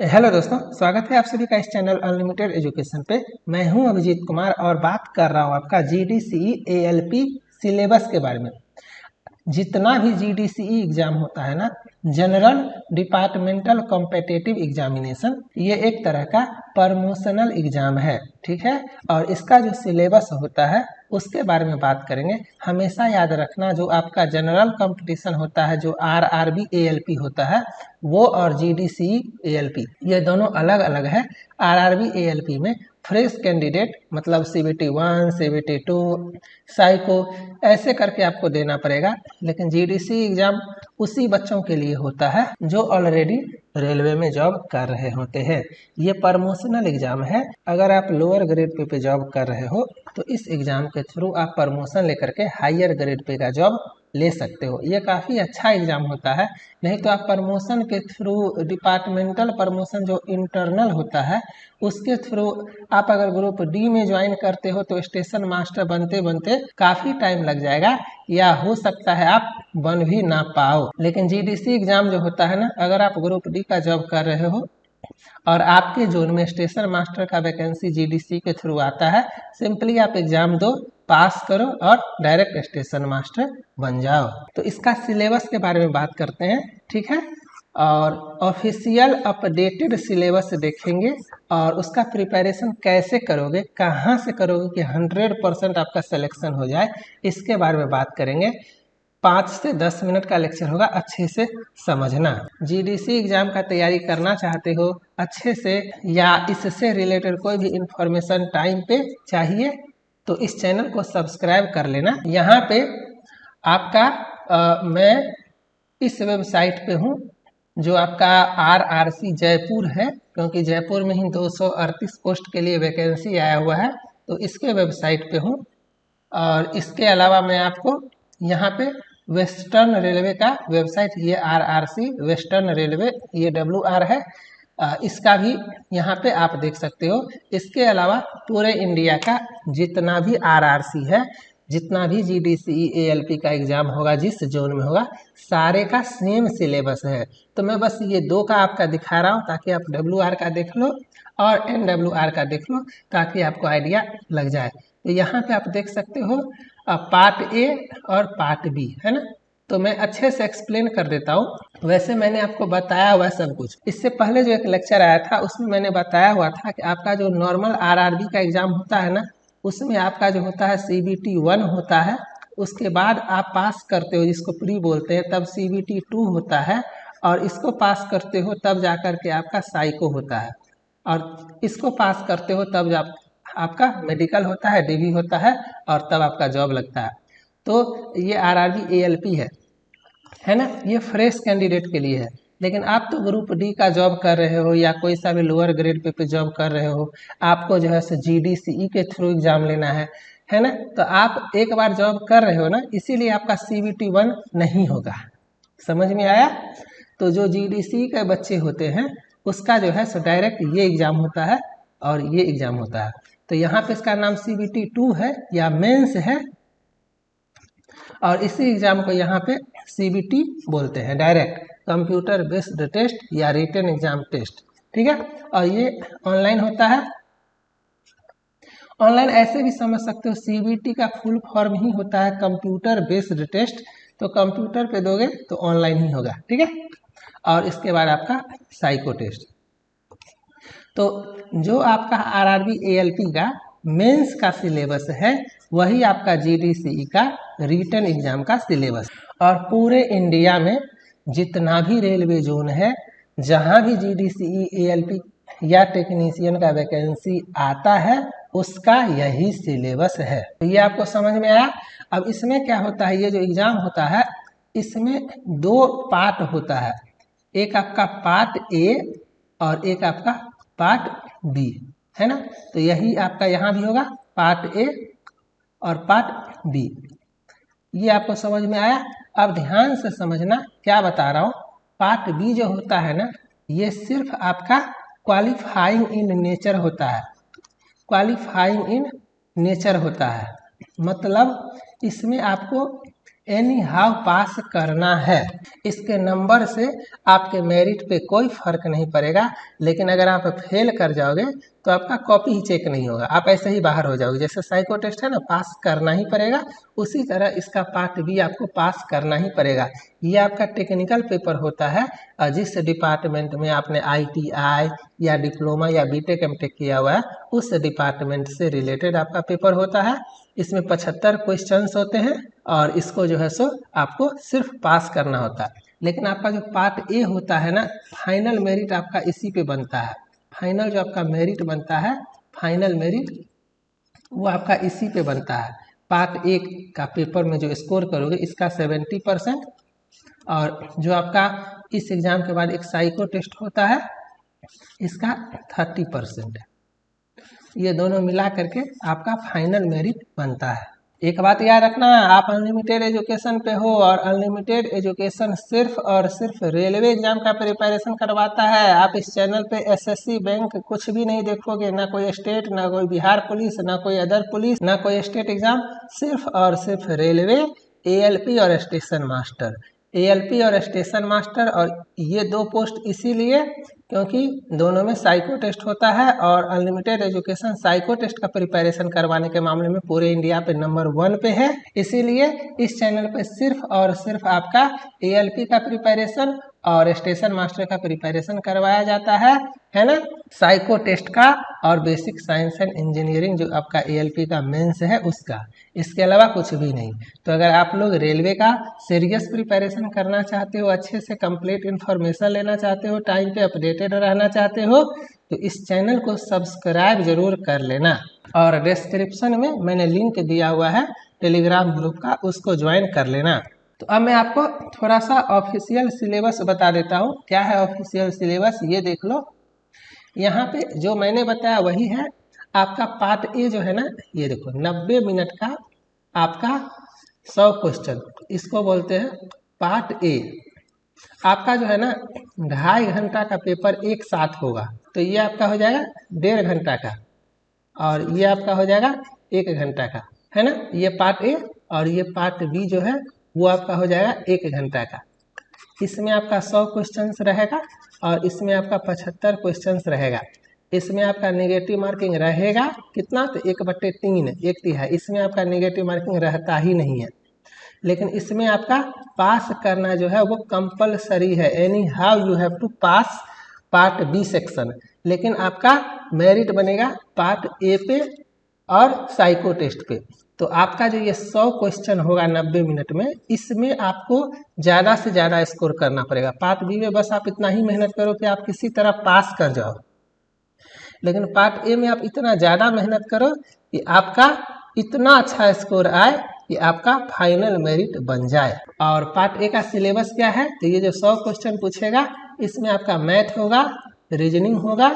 Hello दोस्तों, स्वागत है आप सभी का इस चैनल अनलिमिटेड एजुकेशन पे। मैं हूं अभिजीत कुमार और बात कर रहा हूं आपका जीडीसीई एएलपी सिलेबस के बारे में। जितना भी जीडीसीई एग्जाम होता है ना, जनरल डिपार्टमेंटल कॉम्पिटिटिव एग्जामिनेशन, ये एक तरह का प्रमोशनल एग्जाम है, ठीक है। और इसका जो सिलेबस होता है उसके बारे में बात करेंगे। हमेशा याद रखना, जो आपका जनरल कंपटीशन होता है, जो आरआरबी एएलपी होता है वो, और जीडीसीई एएलपी, ये दोनों अलग अलग है। आरआरबी एएलपी में फ्रेश कैंडिडेट मतलब सीबीटी 1, सीबीटी 2, साइको ऐसे करके आपको देना पड़ेगा। लेकिन जीडीसी एग्जाम उसी बच्चों के लिए होता है जो ऑलरेडी रेलवे में जॉब कर रहे होते हैं। ये प्रमोशनल एग्जाम है। अगर आप लोअर ग्रेड पे जॉब कर रहे हो तो इस एग्जाम के थ्रू आप प्रमोशन लेकर के हायर ग्रेड पे का जॉब ले सकते हो। ये काफ़ी अच्छा एग्जाम होता है। नहीं तो आप प्रमोशन के थ्रू, डिपार्टमेंटल प्रमोशन जो इंटरनल होता है उसके थ्रू आप अगर ग्रुप डी में ज्वाइन करते हो तो स्टेशन मास्टर बनते बनते काफ़ी टाइम लग जाएगा, या हो सकता है आप बन भी ना पाओ। लेकिन जीडीसी एग्जाम जो होता है ना, अगर आप ग्रुप डी का जॉब कर रहे हो और आपके जोन में स्टेशन मास्टर का वैकेंसी जीडीसी के थ्रू आता है, सिंपली आप एग्जाम दो, पास करो और डायरेक्ट स्टेशन मास्टर बन जाओ। तो इसका सिलेबस के बारे में बात करते हैं, ठीक है। और ऑफिशियल अपडेटेड सिलेबस देखेंगे और उसका प्रिपरेशन कैसे करोगे, कहाँ से करोगे कि 100% आपका सिलेक्शन हो जाए, इसके बारे में बात करेंगे। 5 से 10 मिनट का लेक्चर होगा, अच्छे से समझना। जीडीसी एग्जाम का तैयारी करना चाहते हो अच्छे से, या इससे रिलेटेड कोई भी इंफॉर्मेशन टाइम पे चाहिए तो इस चैनल को सब्सक्राइब कर लेना। यहाँ पे आपका मैं इस वेबसाइट पे हूँ जो आपका आरआरसी जयपुर है, क्योंकि जयपुर में ही 238 पोस्ट के लिए वैकेंसी आया हुआ है, तो इसके वेबसाइट पे हूँ। और इसके अलावा मैं आपको यहाँ पे वेस्टर्न रेलवे का वेबसाइट, ये आरआरसी वेस्टर्न रेलवे, ये WR है, इसका भी यहाँ पे आप देख सकते हो। इसके अलावा पूरे इंडिया का जितना भी आरआरसी है, जितना भी जीडीसी एएलपी का एग्जाम होगा, जिस जोन में होगा, सारे का सेम सिलेबस है। तो मैं बस ये दो का आपका दिखा रहा हूँ ताकि आप WR का देख लो और NWR का देख लो, ताकि आपको आइडिया लग जाए। तो यहाँ पे आप देख सकते हो पार्ट ए और पार्ट बी, है ना। तो मैं अच्छे से एक्सप्लेन कर देता हूँ। वैसे मैंने आपको बताया हुआ सब कुछ, इससे पहले जो एक लेक्चर आया था उसमें मैंने बताया हुआ था कि आपका जो नॉर्मल आरआरबी का एग्जाम होता है ना, उसमें आपका जो होता है CBT 1 होता है, उसके बाद आप पास करते हो जिसको प्री बोलते हैं, तब CBT 2 होता है, और इसको पास करते हो तब जा कर के आपका साइको होता है, और इसको पास करते हो तब आपका मेडिकल होता है, DV होता है, और तब आपका जॉब लगता है। तो ये आरआरबी एएलपी है ना, ये फ्रेश कैंडिडेट के लिए है। लेकिन आप तो ग्रुप डी का जॉब कर रहे हो या कोई सा भी लोअर ग्रेड पे जॉब कर रहे हो, आपको जो है जीडीसीई के थ्रू एग्जाम लेना है ना। तो आप एक बार जॉब कर रहे हो ना, इसीलिए आपका CBT 1 नहीं होगा। समझ में आया? तो जो जीडीसी के बच्चे होते हैं उसका जो है सो डायरेक्ट ये एग्जाम होता है और ये एग्जाम होता है। तो यहाँ पे इसका नाम CBT 2 है या मेंस है, और इसी एग्जाम को यहाँ पे CBT बोलते हैं, डायरेक्ट कंप्यूटर बेस्ड टेस्ट या रिटन एग्जाम टेस्ट, ठीक है। और ये ऑनलाइन होता है। ऑनलाइन ऐसे भी समझ सकते हो, CBT का फुल फॉर्म ही होता है कंप्यूटर बेस्ड टेस्ट, तो कंप्यूटर पे दोगे तो ऑनलाइन ही होगा, ठीक है। और इसके बाद आपका साइको टेस्ट। तो जो आपका आरआरबी एएलपी का मेंस का सिलेबस है, वही आपका जीडीसीई का रिटन एग्जाम का सिलेबस। और पूरे इंडिया में जितना भी रेलवे जोन है, जहां भी जीडीसीई एएलपी या टेक्नीशियन का वैकेंसी आता है, उसका यही सिलेबस है। तो ये आपको समझ में आया। अब इसमें क्या होता है, ये जो एग्जाम होता है इसमें 2 पार्ट होता है, एक आपका पार्ट ए और एक आपका पार्ट बी, है ना। तो यही आपका यहाँ भी होगा, पार्ट ए और पार्ट बी। ये आपको समझ में आया। अब ध्यान से समझना क्या बता रहा हूँ। पार्ट बी जो होता है ना, ये सिर्फ आपका क्वालिफाइंग इन नेचर होता है। क्वालिफाइंग इन नेचर होता है मतलब इसमें आपको एनी हाउ पास करना है। इसके नंबर से आपके मेरिट पे कोई फर्क नहीं पड़ेगा, लेकिन अगर आप फेल कर जाओगे तो आपका कॉपी ही चेक नहीं होगा, आप ऐसे ही बाहर हो जाओगे। जैसे साइको टेस्ट है ना, पास करना ही पड़ेगा, उसी तरह इसका पार्ट भी आपको पास करना ही पड़ेगा। ये आपका टेक्निकल पेपर होता है, जिस डिपार्टमेंट में आपने ITI या डिप्लोमा या BTech MTech किया हुआ है उस डिपार्टमेंट से रिलेटेड आपका पेपर होता है। इसमें 75 क्वेश्चंस होते हैं और इसको जो है सो आपको सिर्फ पास करना होता है। लेकिन आपका जो पार्ट ए होता है ना, फाइनल मेरिट आपका इसी पे बनता है। फाइनल जो आपका मेरिट बनता है, फाइनल मेरिट वो आपका इसी पे बनता है। पार्ट ए का पेपर में जो स्कोर करोगे इसका 70%, और जो आपका इस एग्जाम के बाद एक साइको टेस्ट होता है इसका 30%। ये दोनों मिला करके आपका फाइनल मेरिट बनता है। एक बात याद रखना, आप अनलिमिटेड एजुकेशन पे हो और अनलिमिटेड एजुकेशन सिर्फ और सिर्फ रेलवे एग्जाम का प्रिपरेशन करवाता है। आप इस चैनल पे SSC बैंक कुछ भी नहीं देखोगे, ना कोई स्टेट, ना कोई बिहार पुलिस, ना कोई अदर पुलिस, ना कोई स्टेट एग्जाम, सिर्फ और सिर्फ रेलवे, ALP और स्टेशन मास्टर। ALP और स्टेशन मास्टर, और ये दो पोस्ट इसीलिए क्योंकि दोनों में साइको टेस्ट होता है और अनलिमिटेड एजुकेशन साइको टेस्ट का प्रिपरेशन करवाने के मामले में पूरे इंडिया पे नंबर 1 पे है। इसीलिए इस चैनल पे सिर्फ और सिर्फ आपका ALP का प्रिपरेशन और स्टेशन मास्टर का प्रिपरेशन करवाया जाता है ना, साइको टेस्ट का और बेसिक साइंस एंड इंजीनियरिंग जो आपका ALP का मेंस है उसका, इसके अलावा कुछ भी नहीं। तो अगर आप लोग रेलवे का सीरियस प्रिपरेशन करना चाहते हो, अच्छे से कंप्लीट इन्फॉर्मेशन लेना चाहते हो, टाइम पे अपडेटेड रहना चाहते हो, तो इस चैनल को सब्सक्राइब जरूर कर लेना। और डिस्क्रिप्शन में मैंने लिंक दिया हुआ है टेलीग्राम ग्रुप का, उसको ज्वाइन कर लेना। तो अब मैं आपको थोड़ा सा ऑफिशियल सिलेबस बता देता हूँ। क्या है ऑफिशियल सिलेबस, ये देख लो। यहाँ पे जो मैंने बताया वही है। आपका पार्ट ए जो है ना, ये देखो 90 मिनट का आपका 100 क्वेश्चन, इसको बोलते हैं पार्ट ए। आपका जो है ना 2.5 घंटा का पेपर एक साथ होगा, तो ये आपका हो जाएगा 1.5 घंटा का, और ये आपका हो जाएगा 1 घंटा का, है ना। ये पार्ट ए, और ये पार्ट बी जो है वो आपका हो जाएगा 1 घंटा का। इसमें आपका 100 क्वेश्चंस रहेगा और इसमें आपका 75 क्वेश्चंस रहेगा। इसमें आपका नेगेटिव मार्किंग रहेगा कितना, तो 1/3, 1/3। इसमें आपका नेगेटिव मार्किंग रहता ही नहीं है, लेकिन इसमें आपका पास करना जो है वो कंपलसरी है। Anyhow you have to pass part B section, लेकिन आपका मेरिट बनेगा पार्ट ए पे और साइको टेस्ट पे। तो आपका जो ये 100 क्वेश्चन होगा 90 मिनट में, इसमें आपको ज़्यादा से ज़्यादा स्कोर करना पड़ेगा। पार्ट बी में बस आप इतना ही मेहनत करो कि आप किसी तरह पास कर जाओ, लेकिन पार्ट ए में आप इतना ज़्यादा मेहनत करो कि आपका इतना अच्छा स्कोर आए कि आपका फाइनल मेरिट बन जाए। और पार्ट ए का सिलेबस क्या है, तो ये जो 100 क्वेश्चन पूछेगा इसमें आपका मैथ होगा, रीजनिंग होगा,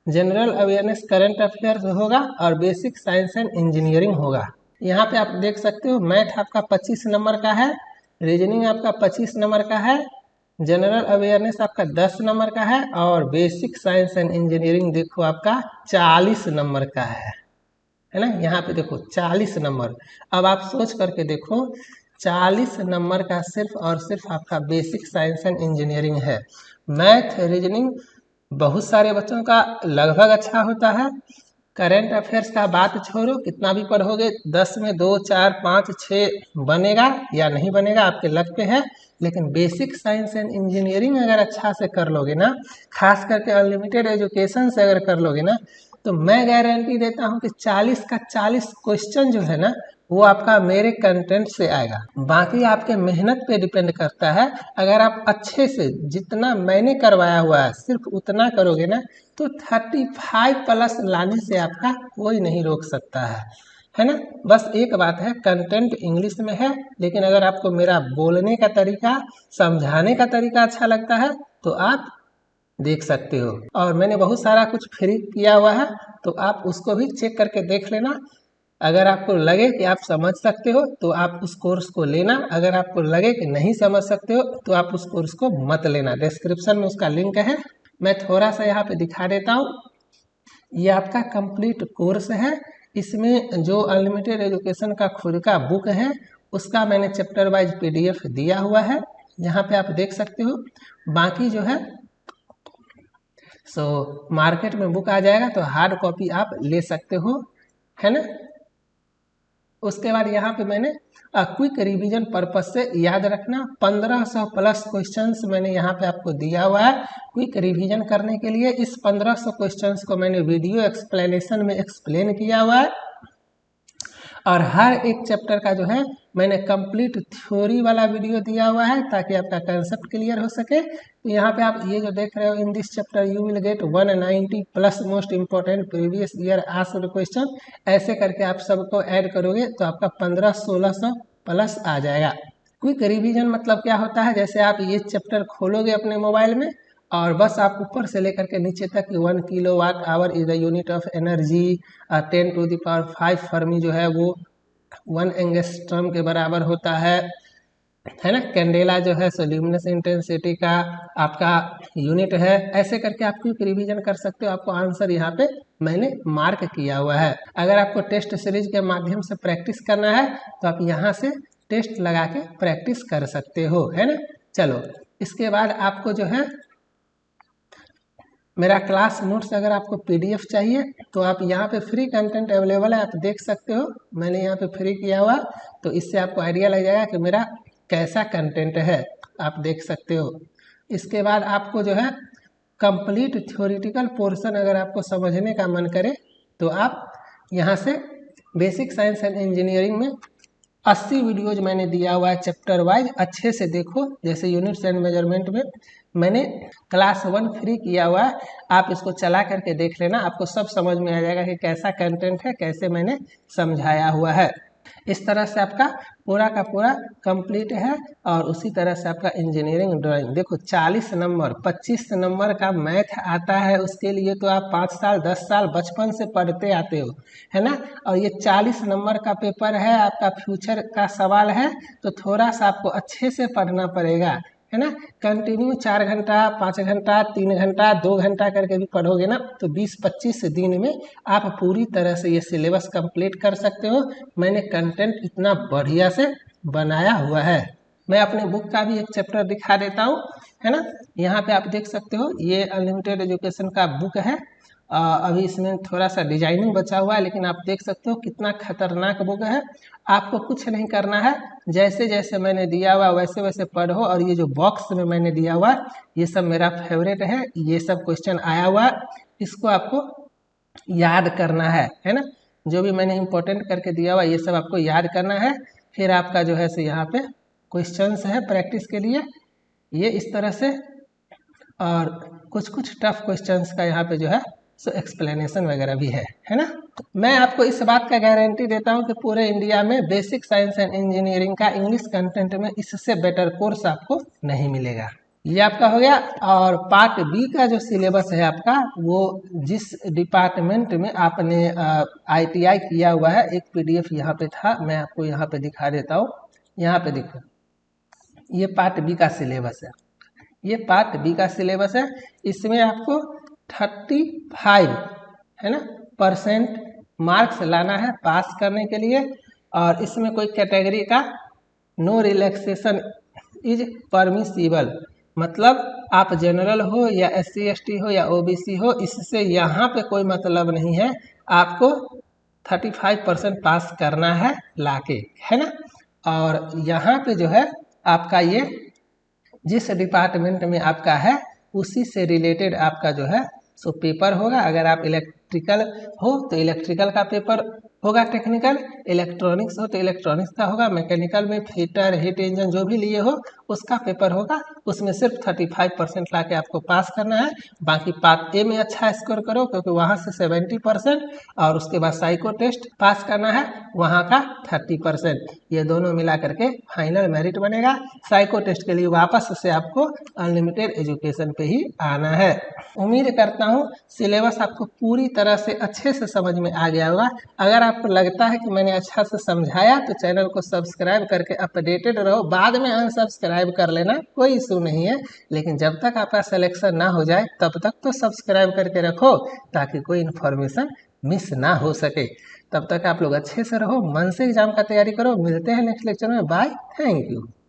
जनरल अवेयरनेस करंट अफेयर्स होगा और बेसिक साइंस एंड इंजीनियरिंग होगा। यहाँ पे आप देख सकते हो मैथ आपका 25 नंबर का है, रीजनिंग आपका 25 नंबर का है, जनरल अवेयरनेस आपका 10 नंबर का है, और बेसिक साइंस एंड इंजीनियरिंग देखो आपका 40 नंबर का है ना। यहाँ पे देखो 40 नंबर। अब आप सोच करके देखो, 40 नंबर का सिर्फ और सिर्फ आपका बेसिक साइंस एंड इंजीनियरिंग है। मैथ रीजनिंग बहुत सारे बच्चों का लगभग अच्छा होता है। करंट अफेयर्स का बात छोड़ो, कितना भी पढ़ोगे 10 में 2, 4, 5, 6 बनेगा या नहीं बनेगा आपके लक पे है। लेकिन बेसिक साइंस एंड इंजीनियरिंग अगर अच्छा से कर लोगे ना, खास करके अनलिमिटेड एजुकेशन से अगर कर लोगे ना, तो मैं गारंटी देता हूँ कि 40 का 40 क्वेश्चन जो है ना वो आपका मेरे कंटेंट से आएगा। बाकी आपके मेहनत पे डिपेंड करता है। अगर आप अच्छे से जितना मैंने करवाया हुआ है सिर्फ उतना करोगे ना, तो 35+ लाने से आपका कोई नहीं रोक सकता है ना। बस एक बात है, कंटेंट इंग्लिश में है, लेकिन अगर आपको मेरा बोलने का तरीका, समझाने का तरीका अच्छा लगता है तो आप देख सकते हो। और मैंने बहुत सारा कुछ फ्री किया हुआ है, तो आप उसको भी चेक करके देख लेना। अगर आपको लगे कि आप समझ सकते हो तो आप उस कोर्स को लेना, अगर आपको लगे कि नहीं समझ सकते हो तो आप उस कोर्स को मत लेना। डिस्क्रिप्शन में उसका लिंक है, मैं थोड़ा सा यहाँ पे दिखा देता हूँ। ये आपका कंप्लीट कोर्स है। इसमें जो अनलिमिटेड एजुकेशन का खुद का बुक है उसका मैंने चैप्टर वाइज PDF दिया हुआ है, यहाँ पे आप देख सकते हो। बाकी जो है मार्केट में बुक आ जाएगा तो हार्ड कॉपी आप ले सकते हो, है ना। उसके बाद यहाँ पे मैंने क्विक रिवीजन पर्पस से याद रखना 1500 प्लस क्वेश्चंस मैंने यहाँ पे आपको दिया हुआ है क्विक रिवीजन करने के लिए। इस 1500 क्वेश्चंस को मैंने वीडियो एक्सप्लेनेशन में एक्सप्लेन किया हुआ है, और हर एक चैप्टर का जो है मैंने कंप्लीट थ्योरी वाला वीडियो दिया हुआ है ताकि आपका कंसेप्ट क्लियर हो सके। तो यहाँ पे आप ये जो देख रहे हो, in this chapter you will get 190 plus most important previous year asked question, ऐसे करके आप सबको ऐड करोगे तो आपका 1500-1600 प्लस आ जाएगा। क्विक रिवीजन मतलब क्या होता है, जैसे आप ये चैप्टर खोलोगे अपने मोबाइल में और बस आप ऊपर से लेकर के नीचे तक 1 kilowatt hour is the unit of energy, 10⁵ Fermi जो है वो 1 एंगस्ट्रॉम के बराबर होता है ना। कैंडेला जो है ल्यूमिनस इंटेंसिटी का आपका यूनिट है। ऐसे करके आप क्विक रिवीजन कर सकते हो। आपको आंसर यहाँ पे मैंने मार्क किया हुआ है। अगर आपको टेस्ट सीरीज के माध्यम से प्रैक्टिस करना है तो आप यहाँ से टेस्ट लगा के प्रैक्टिस कर सकते हो, है ना। चलो, इसके बाद आपको जो है मेरा क्लास नोट्स अगर आपको PDF चाहिए तो आप यहाँ पे फ्री कंटेंट अवेलेबल है, आप देख सकते हो। मैंने यहाँ पे फ्री किया हुआ, तो इससे आपको आइडिया लग जाएगा कि मेरा कैसा कंटेंट है, आप देख सकते हो। इसके बाद आपको जो है कंप्लीट थ्योरेटिकल पोर्शन अगर आपको समझने का मन करे तो आप यहाँ से बेसिक साइंस एंड इंजीनियरिंग में 80 वीडियोज मैंने दिया हुआ है चैप्टर वाइज, अच्छे से देखो। जैसे यूनिट्स एंड मेजरमेंट में मैंने क्लास 1 फ्री किया हुआ है, आप इसको चला करके देख लेना, आपको सब समझ में आ जाएगा कि कैसा कंटेंट है, कैसे मैंने समझाया हुआ है। इस तरह से आपका पूरा का पूरा कंप्लीट है। और उसी तरह से आपका इंजीनियरिंग ड्राइंग देखो 40 नंबर 25 नंबर का मैथ आता है, उसके लिए तो आप 5 साल 10 साल बचपन से पढ़ते आते हो, है ना। और ये 40 नंबर का पेपर है, आपका फ्यूचर का सवाल है, तो थोड़ा सा आपको अच्छे से पढ़ना पड़ेगा, है ना। कंटिन्यू 4 घंटा 5 घंटा 3 घंटा 2 घंटा करके भी पढ़ोगे ना तो 20-25 दिन में आप पूरी तरह से ये सिलेबस कंप्लीट कर सकते हो। मैंने कंटेंट इतना बढ़िया से बनाया हुआ है। मैं अपने बुक का भी एक चैप्टर दिखा देता हूँ, है ना। यहाँ पे आप देख सकते हो, ये अनलिमिटेड एजुकेशन का बुक है। अभी इसमें थोड़ा सा डिजाइनिंग बचा हुआ है, लेकिन आप देख सकते हो कितना खतरनाक बुक है। आपको कुछ नहीं करना है, जैसे जैसे मैंने दिया हुआ वैसे वैसे पढ़ो। और ये जो बॉक्स में मैंने दिया हुआ ये सब मेरा फेवरेट है, ये सब क्वेश्चन आया हुआ, इसको आपको याद करना है ना। जो भी मैंने इंपॉर्टेंट करके दिया हुआ ये सब आपको याद करना है। फिर आपका जो है यहाँ पे क्वेश्चंस है प्रैक्टिस के लिए, ये इस तरह से, और कुछ कुछ टफ क्वेश्चंस का यहाँ पे जो है एक्सप्लेनेशन वगैरह भी है ना। मैं आपको इस बात का गारंटी देता हूँ कि पूरे इंडिया में बेसिक साइंस एंड इंजीनियरिंग का इंग्लिश कंटेंट में इससे बेटर कोर्स आपको नहीं मिलेगा। ये आपका हो गया। और पार्ट बी का जो सिलेबस है आपका, वो जिस डिपार्टमेंट में आपने ITI किया हुआ है, एक PDF यहाँ पे था, मैं आपको यहाँ पे दिखा देता हूँ। यहाँ पे देखो, ये पार्ट बी का सिलेबस है, ये पार्ट बी का सिलेबस है। इसमें आपको 35 है ना % मार्क्स लाना है पास करने के लिए। और इसमें कोई कैटेगरी का नो रिलैक्सेशन इज परमिसिबल, मतलब आप जनरल हो या SC ST हो या OBC हो, इससे यहाँ पे कोई मतलब नहीं है। आपको 35% पास करना है लाके, है ना। और यहाँ पे जो है आपका ये जिस डिपार्टमेंट में आपका है उसी से रिलेटेड आपका जो है पेपर होगा। अगर आप इलेक्ट्रिकल हो तो इलेक्ट्रिकल का पेपर होगा, टेक्निकल। इलेक्ट्रॉनिक्स हो तो इलेक्ट्रॉनिक्स का होगा, मैकेनिकल में फिटर हीट इंजन जो भी लिए हो उसका पेपर होगा। उसमें सिर्फ 35% ला के आपको पास करना है। बाकी पार्ट ए में अच्छा स्कोर करो क्योंकि वहाँ से 70%, और उसके बाद साइको टेस्ट पास करना है, वहाँ का 30%। ये दोनों मिला करके फाइनल मेरिट बनेगा। साइको टेस्ट के लिए वापस से आपको अनलिमिटेड एजुकेशन पे ही आना है। उम्मीद करता हूँ सिलेबस आपको पूरी तरह से अच्छे से समझ में आ गया होगा। अगर आपको लगता है कि मैंने अच्छा से समझाया तो चैनल को सब्सक्राइब करके अपडेटेड रहो। बाद में अनसब्सक्राइब कर लेना, कोई इशू नहीं है, लेकिन जब तक आपका सिलेक्शन ना हो जाए तब तक तो सब्सक्राइब करके रखो ताकि कोई इन्फॉर्मेशन मिस ना हो सके। तब तक आप लोग अच्छे से रहो, मन से एग्जाम का तैयारी करो। मिलते हैं नेक्स्ट लेक्चर में। Bye, thank you.